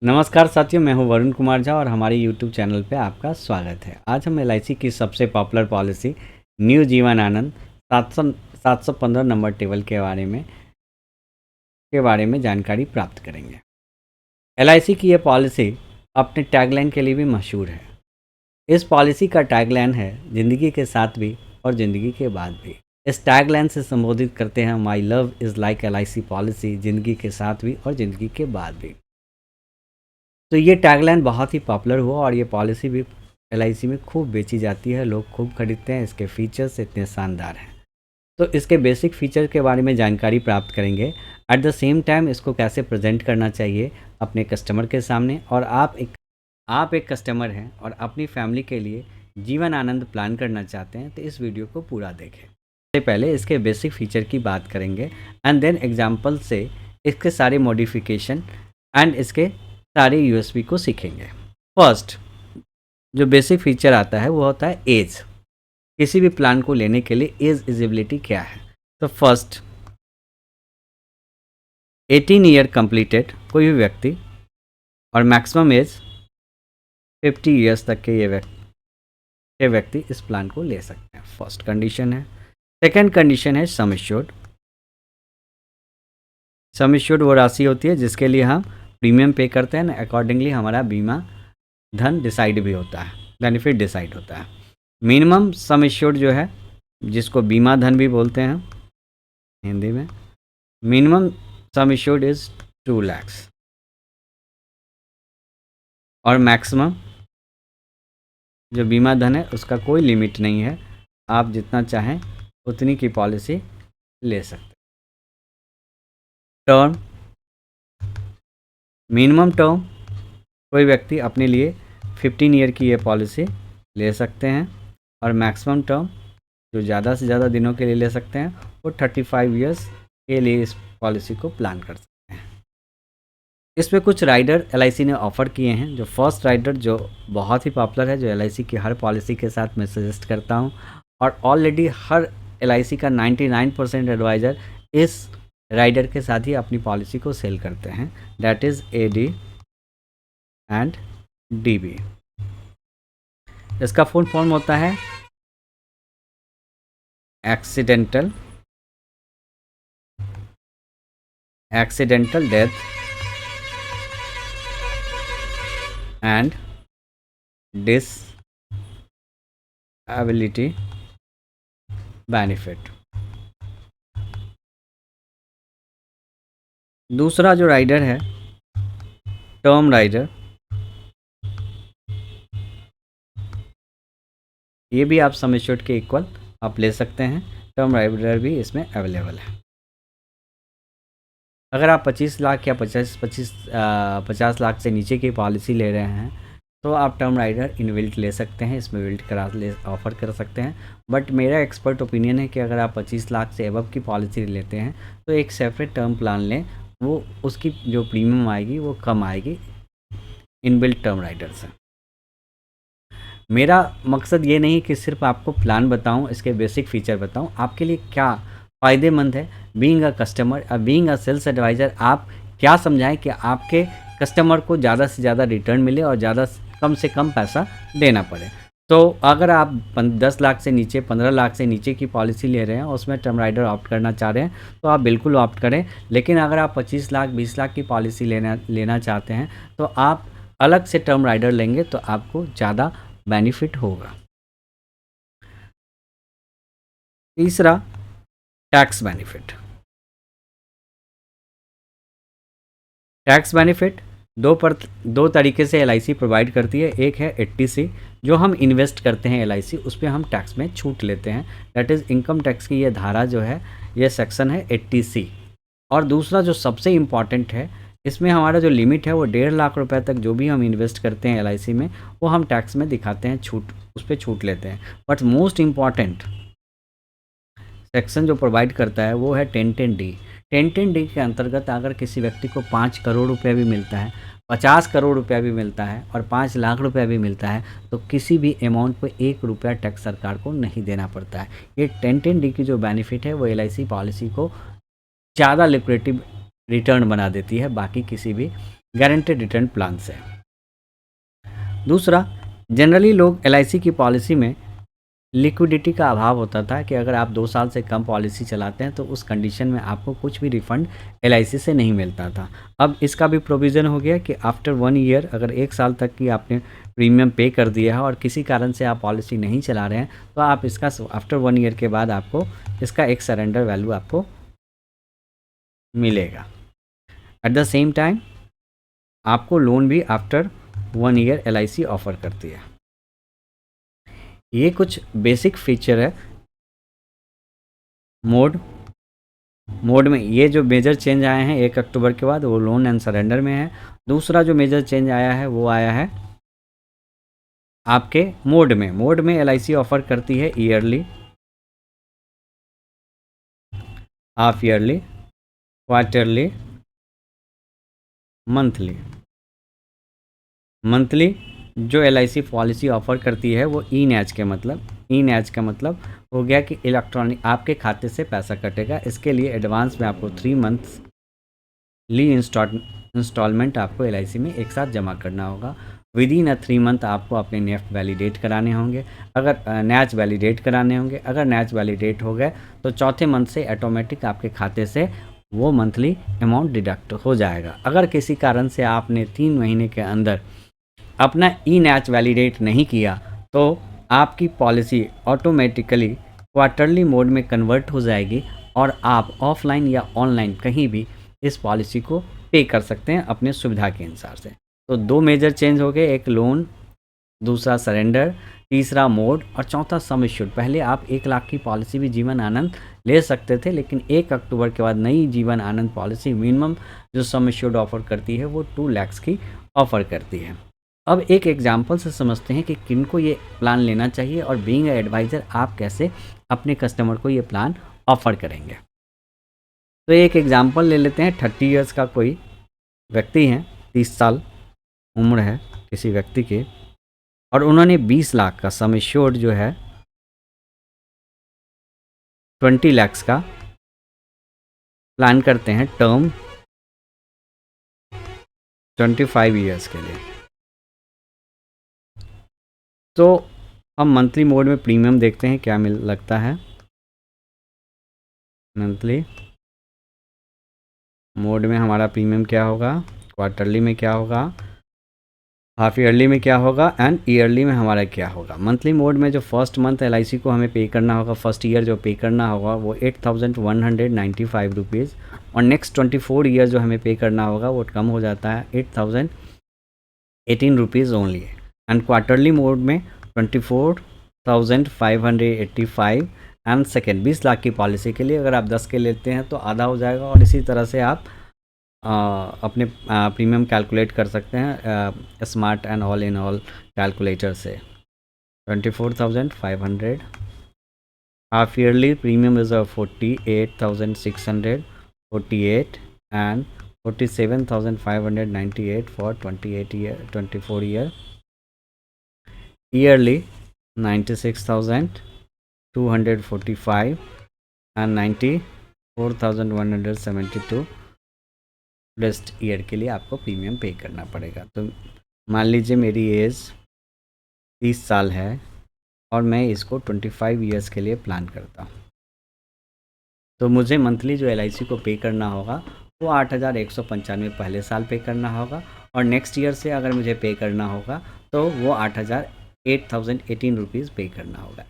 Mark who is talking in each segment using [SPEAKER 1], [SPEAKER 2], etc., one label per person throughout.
[SPEAKER 1] नमस्कार साथियों, मैं हूं वरुण कुमार झा और हमारे यूट्यूब चैनल पे आपका स्वागत है। आज हम एलआईसी की सबसे popular policy new Jeevan Anand 715 number table के बारे में जानकारी प्राप्त करेंगे। एलआईसी की यह पॉलिसी अपने टैगलाइन के लिए भी मशहूर है। इस पॉलिसी का टैगलाइन है ज़िंदगी के साथ भी और ज़िंदगी के बाद भी। इस टैगलाइन से संबोधित करते हैं my love is like LIC policy, ज़िंदगी के साथ भी और ज़िंदगी के बाद भी। तो ये टैगलाइन बहुत ही पॉपुलर हुआ और ये पॉलिसी भी एलआईसी में खूब बेची जाती है, लोग खूब खरीदते हैं। इसके फीचर्स इतने शानदार हैं। तो इसके बेसिक फीचर के बारे में जानकारी प्राप्त करेंगे। एट द सेम टाइम इसको कैसे प्रेजेंट करना चाहिए अपने कस्टमर के सामने। और आप एक कस्टमर हैं और अपनी फैमिली के लिए जीवन आनंद प्लान करना चाहते हैं तो इस वीडियो को पूरा देखें। सबसे पहले इसके बेसिक फीचर की बात करेंगे एंड देन एग्जाम्पल से इसके सारे मॉडिफिकेशन एंड इसके सारे यूएसपी को सीखेंगे। फर्स्ट जो बेसिक फीचर आता है वो होता है एज। किसी भी प्लान को लेने के लिए एज एलिजिबिलिटी क्या है। तो फर्स्ट 18 ईयर कंप्लीटेड कोई भी व्यक्ति और मैक्सिमम एज 50 ईयर्स तक के ये व्यक्ति इस प्लान को ले सकते हैं। फर्स्ट कंडीशन है। सेकेंड कंडीशन है सम एश्योर्ड। सम एश्योर्ड वो राशि होती है जिसके लिए हम प्रीमियम पे करते हैं ना, अकॉर्डिंगली हमारा बीमा धन डिसाइड भी होता है, बेनिफिट डिसाइड होता है। मिनिमम सम एश्योर्ड जो है जिसको बीमा धन भी बोलते हैं हिंदी में, minimum sum assured is 2 lakh और मैक्सिमम जो बीमा धन है उसका कोई लिमिट नहीं है, आप जितना चाहें उतनी की पॉलिसी ले सकते हैं। टर्म मिनिमम टर्म कोई व्यक्ति अपने लिए 15 ईयर की ये पॉलिसी ले सकते हैं और मैक्सिमम टर्म जो ज़्यादा से ज़्यादा दिनों के लिए ले सकते हैं वो 35 ईयर्स के लिए इस पॉलिसी को प्लान कर सकते हैं। इसमें कुछ राइडर एलआईसी ने ऑफ़र किए हैं। जो फर्स्ट राइडर जो बहुत ही पॉपुलर है, जो एलआईसी की हर पॉलिसी के साथ मैं सजेस्ट करता हूँ और ऑलरेडी हर एलआईसी का 99% एडवाइज़र इस राइडर के साथ ही अपनी पॉलिसी को सेल करते हैं, that is AD and DB. इसका फुल फॉर्म होता है accidental death and disability benefit. दूसरा जो राइडर है टर्म राइडर, ये भी आप सम एश्योर्ड के इक्वल आप ले सकते हैं। टर्म राइडर भी इसमें अवेलेबल है। अगर आप 25 लाख या 50 लाख से नीचे की पॉलिसी ले रहे हैं तो आप टर्म राइडर इनबिल्ट ले सकते हैं, इसमें बिल्ट करा ऑफ़र कर सकते हैं। बट मेरा एक्सपर्ट ओपिनियन है कि अगर आप 25 लाख से एबव की पॉलिसी लेते हैं तो एक सेपरेट टर्म प्लान लें, वो उसकी जो प्रीमियम आएगी वो कम आएगी इनबिल्ट टर्म राइडर से। मेरा मकसद ये नहीं कि सिर्फ आपको प्लान बताऊं, इसके बेसिक फीचर बताऊं, आपके लिए क्या फ़ायदेमंद है। Being a customer being a sales advisor आप क्या समझाएं कि आपके कस्टमर को ज़्यादा से ज़्यादा रिटर्न मिले और कम से कम पैसा देना पड़े। तो अगर आप 10 लाख से नीचे 15 लाख से नीचे की पॉलिसी ले रहे हैं और उसमें टर्म राइडर ऑप्ट करना चाह रहे हैं तो आप बिल्कुल ऑप्ट करें। लेकिन अगर आप 25 लाख 20 लाख की पॉलिसी लेना चाहते हैं तो आप अलग से टर्म राइडर लेंगे तो आपको ज़्यादा बेनिफिट होगा। तीसरा टैक्स बेनिफिट। टैक्स बेनिफिट दो तरीके से एलआईसी प्रोवाइड करती है। एक है 80C, जो हम इन्वेस्ट करते हैं एलआईसी उस पर हम टैक्स में छूट लेते हैं, दैट इज़ इनकम टैक्स की ये धारा जो है ये सेक्शन है 80C। और दूसरा जो सबसे इम्पॉर्टेंट है, इसमें हमारा जो लिमिट है वो 1.5 लाख रुपए तक जो भी हम इन्वेस्ट करते हैं एलआईसी में वो हम टैक्स में दिखाते हैं, उस पर छूट लेते हैं। बट मोस्ट इम्पॉर्टेंट सेक्शन जो प्रोवाइड करता है वो है 1010D। 1010D के अंतर्गत अगर किसी व्यक्ति को 5 करोड़ रुपया भी मिलता है, 50 करोड़ रुपया भी मिलता है और 5 लाख रुपया भी मिलता है तो किसी भी अमाउंट पर 1 रुपया टैक्स सरकार को नहीं देना पड़ता है। ये 1010D की जो बेनिफिट है वो एलआईसी पॉलिसी को ज़्यादा लिक्विडेटिव रिटर्न बना देती है बाकी किसी भी गारंटेड रिटर्न प्लान से। दूसरा, जनरली लोग एलआईसी की पॉलिसी में लिक्विडिटी का अभाव होता था कि अगर आप 2 साल से कम पॉलिसी चलाते हैं तो उस कंडीशन में आपको कुछ भी रिफंड एलआईसी से नहीं मिलता था। अब इसका भी प्रोविज़न हो गया कि आफ्टर 1 ईयर, अगर 1 साल तक की आपने प्रीमियम पे कर दिया है और किसी कारण से आप पॉलिसी नहीं चला रहे हैं, तो आप इसका आफ्टर 1 ईयर के बाद आपको इसका एक सरेंडर वैल्यू आपको मिलेगा। एट द सेम टाइम आपको लोन भी आफ्टर 1 ईयर एलआईसी ऑफर करती है। ये कुछ बेसिक फीचर है। मोड में ये जो मेजर चेंज आए हैं 1 अक्टूबर के बाद, वो लोन एंड सरेंडर में है। दूसरा जो मेजर चेंज आया है वो आया है आपके मोड में एलआईसी ऑफर करती है yearly, half yearly, quarterly, monthly जो एलआईसी पॉलिसी ऑफर करती है वो ई नैच का मतलब हो गया कि इलेक्ट्रॉनिक आपके खाते से पैसा कटेगा। इसके लिए एडवांस में आपको 3 मंथली इंस्टॉलमेंट आपको एलआईसी में एक साथ जमा करना होगा। विद इन 3 मंथ आपको अपने नेफ्ट वैलिडेट कराने होंगे, अगर नैच वैलिडेट कराने होंगे। अगर नैच वैलिडेट हो गए तो चौथे मंथ से ऑटोमेटिक आपके खाते से वो मंथली अमाउंट डिडक्ट हो जाएगा। अगर किसी कारण से आपने 3 महीने के अंदर अपना ई नैच वैलिडेट नहीं किया तो आपकी पॉलिसी ऑटोमेटिकली क्वार्टरली मोड में कन्वर्ट हो जाएगी और आप ऑफलाइन या ऑनलाइन कहीं भी इस पॉलिसी को पे कर सकते हैं अपने सुविधा के अनुसार से। तो 2 मेजर चेंज हो गए, एक लोन, दूसरा सरेंडर, तीसरा मोड और चौथा सम एश्योर्ड। पहले आप 1 लाख की पॉलिसी भी जीवन आनंद ले सकते थे, लेकिन 1 अक्टूबर के बाद नई जीवन आनंद पॉलिसी मिनिमम जो सम एश्योर्ड ऑफर करती है वो 2 लाख की ऑफर करती है। अब एक एग्जाम्पल से समझते हैं कि किनको ये प्लान लेना चाहिए और बीइंग एडवाइज़र आप कैसे अपने कस्टमर को ये प्लान ऑफ़र करेंगे। तो एक एग्जाम्पल ले लेते हैं। 30 इयर्स का कोई व्यक्ति है, 30 साल उम्र है किसी व्यक्ति की, और उन्होंने 20 लाख का सम एश्योर्ड जो है 20 लाख का प्लान करते हैं टर्म 25 इयर्स के लिए। तो हम मंथली मोड में प्रीमियम देखते हैं क्या लगता है। मंथली मोड में हमारा प्रीमियम क्या होगा, क्वार्टरली में क्या होगा, हाफ ईयरली में क्या होगा एंड ईयरली में हमारा क्या होगा। मंथली मोड में जो फर्स्ट मंथ एलआईसी को हमें पे करना होगा, फर्स्ट ईयर जो पे करना होगा वो 8,195 रुपीज़, और नेक्स्ट 24 ईयर जो हमें पे करना होगा वो कम हो जाता है 8,018 rupees only. And quarterly mode में 24,585 एंड सेकेंड 20 लाख की पॉलिसी के लिए अगर आप 10 के लेते हैं तो आधा हो जाएगा, और इसी तरह से आप अपने प्रीमियम कैलकुलेट कर सकते हैं smart and all in all calculator से। 24,500 half yearly premium is 48,648 and 47,598 for 24 year. yearly 96,245 and 94,172 best year के लिए आपको प्रीमियम पे करना पड़ेगा। तो मान लीजिए मेरी एज 30 साल है और मैं इसको 25 ईयर्स के लिए प्लान करता हूँ, तो मुझे मंथली जो एलआईसी को पे करना होगा वो 8,195 पहले साल पे करना होगा, और नेक्स्ट ईयर से अगर मुझे पे करना होगा तो वो 8,018 रुपीज़ पे करना होगा।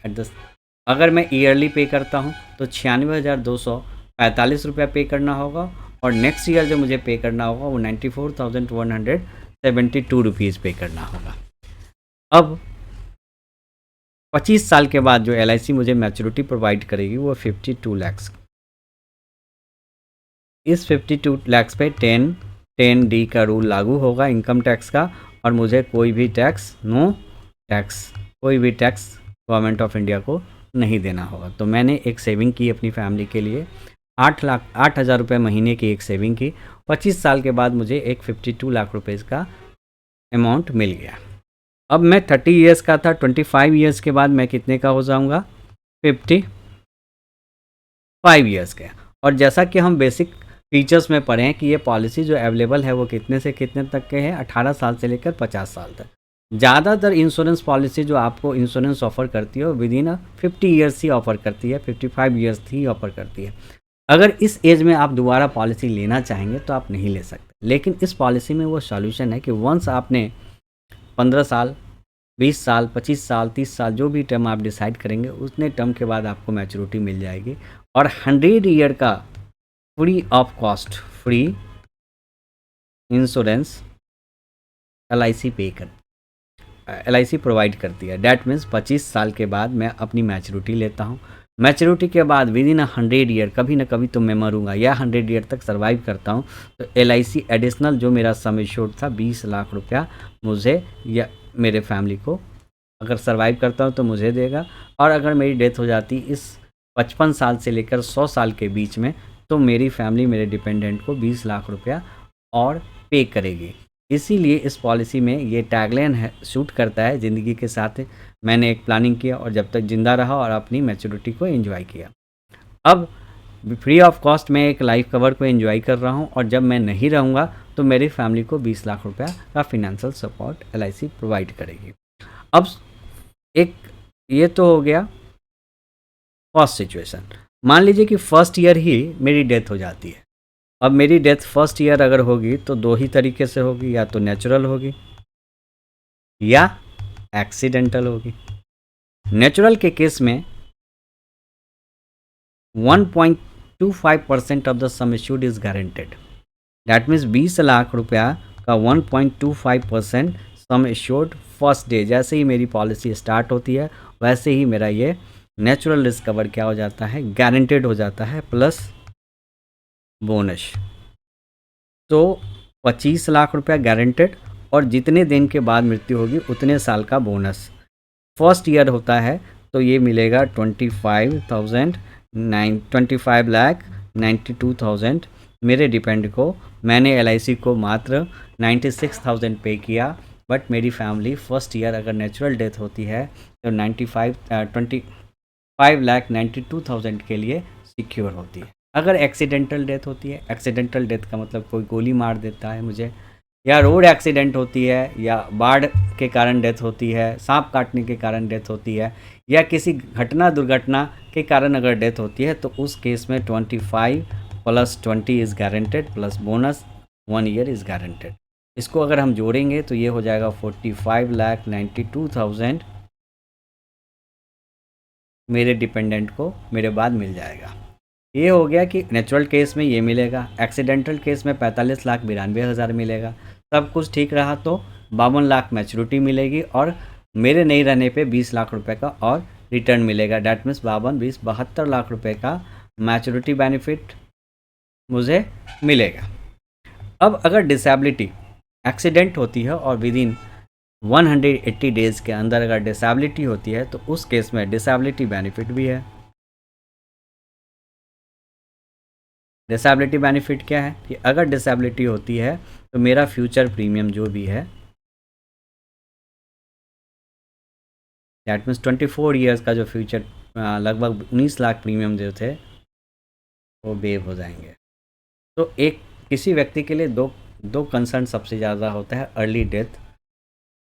[SPEAKER 1] अगर मैं ईयरली पे करता हूँ तो 96,245 रुपया पे करना होगा, और नेक्स्ट ईयर जो मुझे पे करना होगा वो 94,172 रुपीज़ पे करना होगा। अब 25 साल के बाद जो एलआईसी मुझे मैच्योरिटी प्रोवाइड करेगी वो 52 लाख। इस 52 लाख पे 10D का रूल लागू होगा इनकम टैक्स का, और मुझे कोई भी टैक्स गवर्नमेंट ऑफ इंडिया को नहीं देना होगा। तो मैंने एक सेविंग की अपनी फैमिली के लिए 8,000 रुपये महीने की एक सेविंग की। 25 साल के बाद मुझे एक 52 लाख रुपए का अमाउंट मिल गया। अब मैं 30 इयर्स का था, 25 इयर्स के बाद मैं कितने का हो जाऊंगा, 55 इयर्स का। और जैसा कि हम बेसिक फीचर्स में पढ़े हैं कि ये पॉलिसी जो अवेलेबल है वो कितने से कितने तक के हैं, 18 साल से लेकर 50 साल तक। ज़्यादातर इंश्योरेंस पॉलिसी जो आपको इंश्योरेंस ऑफर करती है वो with in 50 years he offer करती है, 55 ईयर्स ही ऑफर करती है। अगर इस एज में आप दोबारा पॉलिसी लेना चाहेंगे तो आप नहीं ले सकते, लेकिन इस पॉलिसी में वो सॉल्यूशन है कि वंस आपने 15 साल, 20 साल, 25 साल, 30 साल जो भी टर्म आप डिसाइड करेंगे उतने टर्म के बाद आपको मैच्योरिटी मिल जाएगी और 100 ईयर का free of cost free insurance LIC पे कर LIC प्रोवाइड करती है। डैट मीन्स 25 साल के बाद मैं अपनी मैच्योरिटी लेता हूँ। मैच्योरिटी के बाद विद इन 100 ईयर कभी ना कभी तो मैं मरूंगा या 100 ईयर तक सर्वाइव करता हूँ तो LIC एडिशनल जो मेरा सम एश्योर्ड था 20 लाख रुपया मुझे या मेरे फैमिली को अगर सर्वाइव करता हूँ तो मुझे देगा, और अगर मेरी डेथ हो जाती इस 55 साल से लेकर 100 साल के बीच में तो मेरी फैमिली मेरे डिपेंडेंट को 20 लाख रुपया और पे करेगी। इसीलिए इस पॉलिसी में ये टैगलाइन है, शूट करता है ज़िंदगी के साथ मैंने एक प्लानिंग किया और जब तक ज़िंदा रहा और अपनी मैच्योरिटी को एंजॉय किया। अब फ्री ऑफ कॉस्ट मैं एक लाइफ कवर को एंजॉय कर रहा हूँ और जब मैं नहीं रहूँगा तो मेरी फैमिली को 20 लाख रुपया का फिनेंशियल सपोर्ट LIC प्रोवाइड करेगी। अब एक ये तो हो गया फर्स्ट सिचुएशन। मान लीजिए कि फर्स्ट ईयर ही मेरी डेथ हो जाती है। अब मेरी डेथ फर्स्ट ईयर अगर होगी तो दो ही तरीके से होगी, या तो नेचुरल होगी या एक्सीडेंटल होगी। नेचुरल के केस में 1.25% of the sum assured is guaranteed. That means 20 lakh रुपया का 1.25% सम एश्योर्ड फर्स्ट डे जैसे ही मेरी पॉलिसी स्टार्ट होती है वैसे ही मेरा ये नेचुरल रिस्क कवर क्या हो जाता है, गारंटेड हो जाता है, प्लस बोनस। तो 25 लाख रुपया गारंटेड और जितने दिन के बाद मृत्यु होगी उतने साल का बोनस। फर्स्ट ईयर होता है तो ये मिलेगा 25,92,000 मेरे डिपेंड को। मैंने LIC को मात्र 96,000 पे किया, बट मेरी फैमिली फर्स्ट ईयर अगर नेचुरल डेथ होती है तो 25,92,000 के लिए सिक्योर होती है। अगर एक्सीडेंटल डेथ होती है, एक्सीडेंटल डेथ का मतलब कोई गोली मार देता है मुझे, या रोड एक्सीडेंट होती है, या बाढ़ के कारण डेथ होती है, सांप काटने के कारण डेथ होती है, या किसी दुर्घटना के कारण अगर डेथ होती है तो उस केस में 25 + 20 is guaranteed plus bonus 1 year is guaranteed. इसको अगर हम जोड़ेंगे तो ये हो जाएगा 45,92,000 मेरे डिपेंडेंट को मेरे बाद मिल जाएगा। ये हो गया कि नेचुरल केस में ये मिलेगा, एक्सीडेंटल केस में 45,92,000 मिलेगा। सब कुछ ठीक रहा तो 52 लाख मैच्योरिटी मिलेगी और मेरे नहीं रहने पे 20 लाख रुपए का और रिटर्न मिलेगा। डैट मीन्स 52, 20, 72 लाख रुपए का मैच्योरिटी बेनिफिट मुझे मिलेगा। अब अगर डिसेबिलिटी एक्सीडेंट होती है और विद इन 180 डेज़ के अंदर अगर डिसेबिलिटी होती है तो उस केस में डिसेबिलिटी बेनिफिट भी है। डिसेबिलिटी बेनिफिट क्या है कि अगर डिसेबिलिटी होती है तो मेरा फ्यूचर प्रीमियम जो भी है दैट मीन्स 24 ईयर्स का जो फ्यूचर लगभग 19 लाख प्रीमियम जो थे वो वेव हो जाएंगे। तो एक किसी व्यक्ति के लिए दो कंसर्न सबसे ज़्यादा होता है, अर्ली डेथ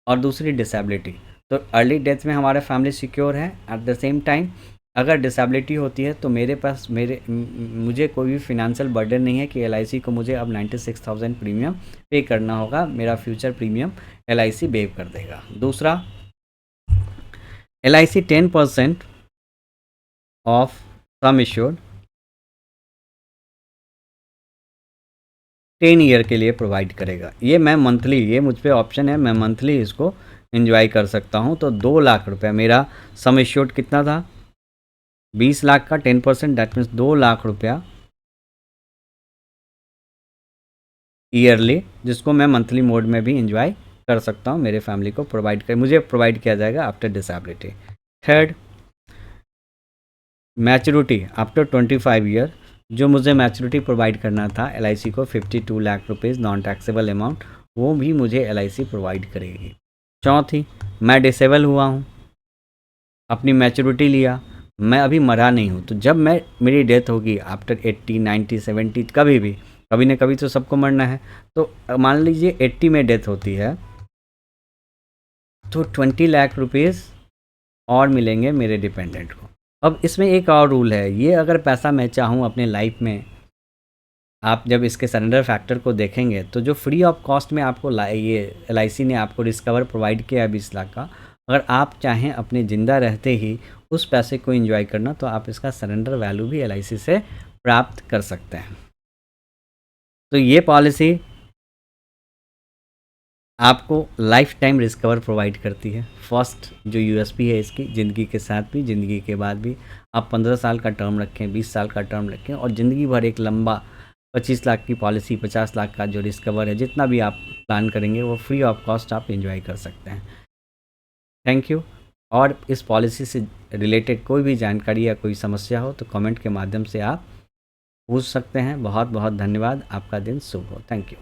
[SPEAKER 1] और दूसरी डिसेबिलिटी। तो अर्ली डेथ में हमारा फैमिली सिक्योर है, एट द सेम टाइम अगर डिसेबिलिटी होती है तो मेरे पास मुझे कोई भी फिनेंशियल बर्डन नहीं है कि LIC को मुझे अब 96,000 प्रीमियम पे करना होगा, मेरा फ्यूचर प्रीमियम LIC वेव कर देगा। दूसरा, LIC 10% of sum assured 10 year के लिए प्रोवाइड करेगा। ये मैं मंथली, ये मुझ पे ऑप्शन है, मैं मंथली इसको एंजॉय कर सकता हूँ। तो 2 लाख रुपये मेरा सम एश्योर्ड कितना था, 20 लाख का 10% दैट मीन्स 2 लाख रुपया ईयरली, जिसको मैं मंथली मोड में भी एंजॉय कर सकता हूँ। मेरे फैमिली को मुझे प्रोवाइड किया जाएगा after disability. Third, maturity after 25 year, जो मुझे मैच्योरिटी प्रोवाइड करना था LIC को 52 lakh rupees non taxable amount, वो भी मुझे LIC प्रोवाइड करेगी। चौथी, मैं डिसेबल हुआ हूँ, अपनी मैच्योरिटी लिया, मैं अभी मरा नहीं हूँ, तो जब मेरी डेथ होगी आफ्टर 80, 90, 70, कभी भी, कभी न कभी तो सबको मरना है। तो मान लीजिए 80 में डेथ होती है, तो 20 लाख रुपीज़ और मिलेंगे मेरे डिपेंडेंट को। अब इसमें एक और रूल है, ये अगर पैसा मैं चाहूँ अपने लाइफ में, आप जब इसके सरेंडर फैक्टर को देखेंगे तो जो फ्री ऑफ कॉस्ट में आपको ये LIC ने आपको डिस्कवर प्रोवाइड किया है 20 लाख का, अगर आप चाहें अपने ज़िंदा रहते ही उस पैसे को एंजॉय करना, तो आप इसका सरेंडर वैल्यू भी LIC से प्राप्त कर सकते हैं। तो ये पॉलिसी आपको लाइफ टाइम रिस्कवर प्रोवाइड करती है। फर्स्ट जो USP है इसकी, ज़िंदगी के साथ भी ज़िंदगी के बाद भी आप 15 साल का टर्म रखें, 20 साल का टर्म रखें और ज़िंदगी भर एक लंबा 25 लाख की पॉलिसी, 50 लाख का जो रिस्कवर है, जितना भी आप प्लान करेंगे वो फ्री ऑफ कॉस्ट आप एंजॉय कर सकते हैं। Thank you. और इस पॉलिसी से रिलेटेड कोई भी जानकारी या कोई समस्या हो तो कमेंट के माध्यम से आप पूछ सकते हैं। बहुत बहुत धन्यवाद। आपका दिन शुभ हो। Thank you.